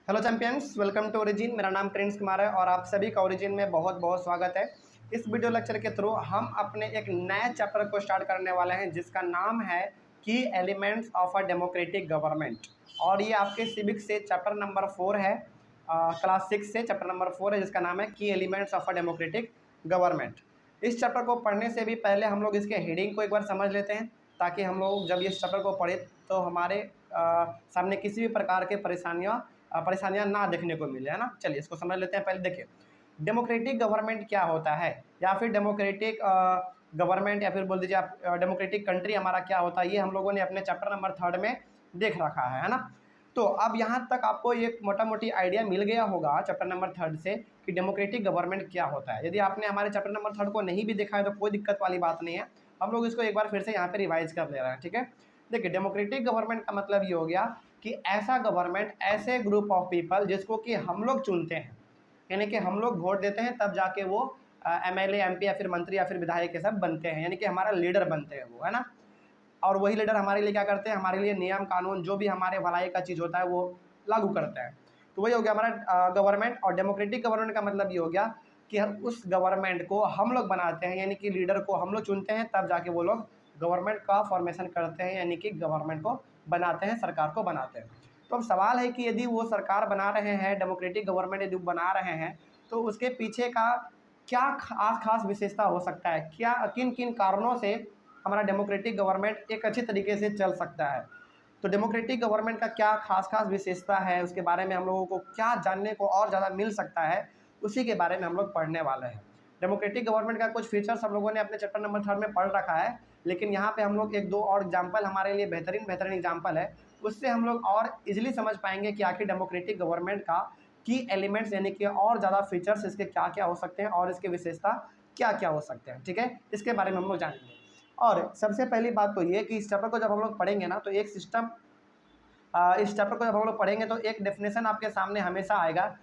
Hello champions, welcome to Origin. मेरा नाम Prince Kumar है और आप सभी का ओरिजिन में बहुत बहुत स्वागत है। इस वीडियो लेक्चर के थ्रू हम अपने एक नए चैप्टर को स्टार्ट करने वाले हैं जिसका नाम है की elements of a democratic government. और ये आपके सिविक्स से चैप्टर नंबर 4 है, क्लास 6 से चैप्टर नंबर 4 है जिसका नाम है की elements of a democratic government. इस चैप्टर को पढ़ने से भी पहले हम लोग इसके हेडिंग को एक बार समझ लेते हैं ताकि हम लोग जब इस चैप्टर को पढ़े तो हमारे सामने किसी भी प्रकार के परेशानियां ना देखने को मिले, है ना। चलिए इसको समझ लेते हैं। पहले देखिए डेमोक्रेटिक गवर्नमेंट क्या होता है, या फिर डेमोक्रेटिक गवर्नमेंट, या फिर बोल दीजिए आप डेमोक्रेटिक कंट्री हमारा क्या होता है, ये हम लोगों ने अपने चैप्टर नंबर 3 में देख रखा है ना। तो अब यहाँ तक आपको एक मोटा मोटी आइडिया मिल गया होगा चैप्टर नंबर 3 से कि डेमोक्रेटिक गवर्नमेंट क्या होता है। यदि आपने हमारे चैप्टर नंबर 3 को नहीं भी देखा है तो कोई दिक्कत वाली बात नहीं है, हम लोग इसको एक बार फिर से यहाँ पे रिवाइज कर ले रहे हैं, ठीक है। देखिए डेमोक्रेटिक गवर्नमेंट का मतलब ये हो गया कि ऐसा गवर्नमेंट, ऐसे ग्रुप ऑफ पीपल जिसको कि हम लोग चुनते हैं, यानी कि हम लोग वोट देते हैं तब जाके वो एमएलए, एमपी या फिर मंत्री या फिर विधायक के सब बनते हैं, यानी कि हमारा लीडर बनते हैं वो, है ना। और वही लीडर हमारे लिए क्या करते हैं, हमारे लिए नियम कानून जो भी हमारे भलाई का चीज़ होता है वो लागू करते हैं। तो वही हो गया हमारा गवर्नमेंट। और डेमोक्रेटिक गवर्नमेंट का मतलब ये हो गया कि हम उस गवर्नमेंट को हम लोग बनाते हैं, यानी कि लीडर को हम लोग चुनते हैं तब जाके वो लोग गवर्नमेंट का फॉर्मेशन करते हैं, यानी कि गवर्नमेंट को बनाते हैं, सरकार को बनाते हैं। तो अब सवाल है कि यदि वो सरकार बना रहे हैं, डेमोक्रेटिक गवर्नमेंट यदि बना रहे हैं, तो उसके पीछे का क्या खास खास विशेषता हो सकता है, क्या किन किन कारणों से हमारा डेमोक्रेटिक गवर्नमेंट एक अच्छी तरीके से चल सकता है। तो डेमोक्रेटिक गवर्नमेंट का क्या खास खास विशेषता है, उसके बारे में हम लोगों को क्या जानने को और ज़्यादा मिल सकता है, उसी के बारे में हम लोग पढ़ने वाले हैं। डेमोक्रेटिक गवर्नमेंट का कुछ फीचर्स हम लोगों ने अपने चैप्टर नंबर 3 में पढ़ रखा है, लेकिन यहाँ पे हम लोग एक दो और एग्जाम्पल, हमारे लिए बेहतरीन एग्जाम्पल है, उससे हम लोग और इजीली समझ पाएंगे कि आखिर डेमोक्रेटिक गवर्नमेंट का की एलिमेंट्स यानी कि और ज़्यादा फीचर्स इसके क्या क्या हो सकते हैं और इसके विशेषता क्या क्या हो सकते हैं, ठीक है। इसके बारे में हम लोग जानेंगे। और सबसे पहली बात तो ये कि इस चैप्टर को जब हम लोग पढ़ेंगे ना तो एक सिस्टम, इस चैप्टर को जब हम लोग पढ़ेंगे तो एक डेफिनेशन आपके सामने हमेशा आएगा,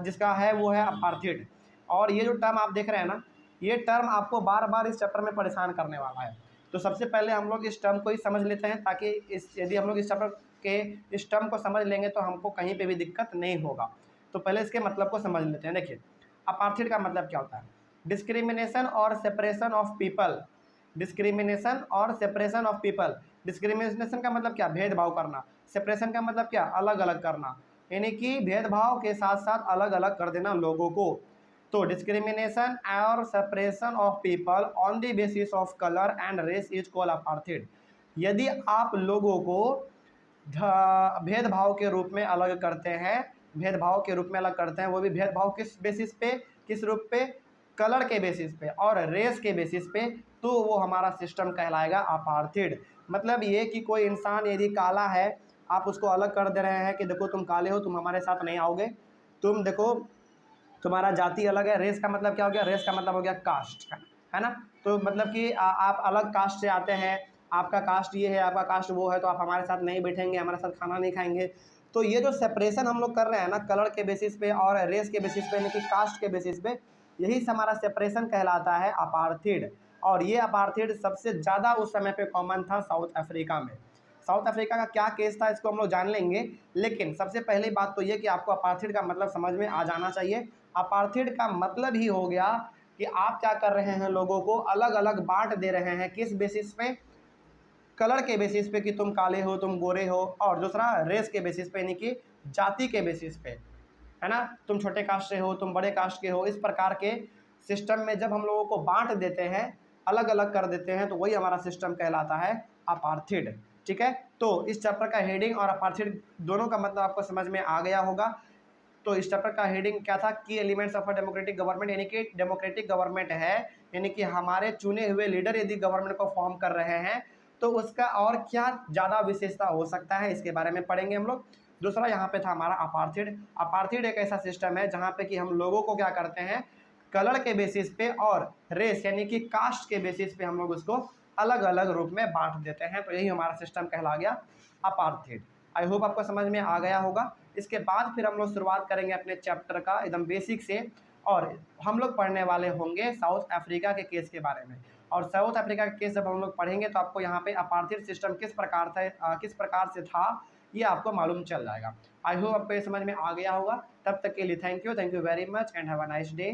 जिसका है वो है अपार्थीड। और ये जो टर्म आप देख रहे हैं ना, ये टर्म आपको बार बार इस चैप्टर में परेशान करने वाला है। तो सबसे पहले हम लोग इस टर्म को ही समझ लेते हैं ताकि यदि हम लोग इस चैप्टर के इस टर्म को समझ लेंगे तो हमको कहीं पे भी दिक्कत नहीं होगा। तो पहले इसके मतलब को समझ लेते हैं। देखिए अपार्थीड का मतलब क्या होता है, डिस्क्रिमिनेशन और सेपरेशन ऑफ पीपल। डिस्क्रिमिनेशन और सेपरेशन ऑफ पीपल। डिस्क्रिमिनेशन का मतलब क्या, भेदभाव करना। सेपरेशन का मतलब क्या, अलग अलग करना, यानी कि भेदभाव के साथ साथ अलग अलग कर देना लोगों को। तो डिस्क्रिमिनेशन और separation of people on the basis of colour and race is called apartheid. यदि आप लोगों को भेदभाव के रूप में अलग करते हैं, भेदभाव के रूप में अलग करते हैं, वो भी भेदभाव किस बेसिस पे, किस रूप पे, कलर के बेसिस पे और रेस के बेसिस पे, तो वो हमारा सिस्टम कहलाएगा अपार्थीड। मतलब ये कि कोई इंसान यदि काला है, आप उसको अलग कर दे रहे हैं कि देखो तुम काले हो, तुम हमारे साथ नहीं आओगे, तुम देखो तुम्हारा जाति अलग है। रेस का मतलब क्या हो गया, रेस का मतलब हो गया कास्ट, है ना। तो मतलब कि आप अलग कास्ट से आते हैं, आपका कास्ट ये है, आपका कास्ट वो है, तो आप हमारे साथ नहीं बैठेंगे, हमारे साथ खाना नहीं खाएंगे। तो ये जो सेपरेशन हम लोग कर रहे हैं ना, कलर के बेसिस पे और रेस के बेसिस पे, यानी कि कास्ट के बेसिस पे, यही से हमारा सेपरेशन कहलाता है अपार्थीड। और ये अपार्थीड सबसे ज़्यादा उस समय पे कॉमन था साउथ अफ्रीका में। साउथ अफ्रीका का क्या केस था इसको हम लोग जान लेंगे, लेकिन सबसे पहली बात तो ये कि आपको अपार्थीड का मतलब समझ में आ जाना चाहिए। अपार्थीड का मतलब ही हो गया कि आप क्या कर रहे हैं, लोगों को अलग अलग बांट दे रहे हैं, किस बेसिस पे, कलर के बेसिस पे कि तुम काले हो, तुम गोरे हो, और दूसरा रेस के बेसिस पे यानी कि जाति के बेसिस पे, है ना। तुम छोटे कास्ट से हो, तुम बड़े कास्ट के हो। इस प्रकार के सिस्टम में जब हम लोगों को बांट देते हैं, अलग अलग कर देते हैं, तो वही हमारा सिस्टम कहलाता है अपार्थीड, ठीक है। तो इस चैप्टर का हेडिंग और अपार्थीड दोनों का मतलब आपको समझ में आ गया होगा। तो इस चैप्टर का हेडिंग क्या था, की elements of a democratic government, यानी कि डेमोक्रेटिक गवर्नमेंट है, यानी कि हमारे चुने हुए लीडर यदि गवर्नमेंट को फॉर्म कर रहे हैं तो उसका और क्या ज़्यादा विशेषता हो सकता है, इसके बारे में पढ़ेंगे हम लोग। दूसरा यहाँ पे था हमारा अपार्थीड। अपार्थीड एक ऐसा सिस्टम है जहाँ पे कि हम लोगों को क्या करते हैं, कलर के बेसिस पे और रेस यानी कि कास्ट के बेसिस पे हम लोग उसको अलग अलग रूप में बांट देते हैं। तो यही हमारा सिस्टम कहला गया अपार्थीड। आई होप आपको समझ में आ गया होगा। इसके बाद फिर हम लोग शुरुआत करेंगे अपने चैप्टर का एकदम बेसिक से, और हम लोग पढ़ने वाले होंगे साउथ अफ्रीका के केस के बारे में। और साउथ अफ्रीका का केस जब हम लोग पढ़ेंगे तो आपको यहाँ पे अपार्थीड सिस्टम किस प्रकार से था, ये आपको मालूम चल जाएगा। आई होप आपको ये समझ में आ गया होगा। तब तक के लिए thank you very much and have a nice day.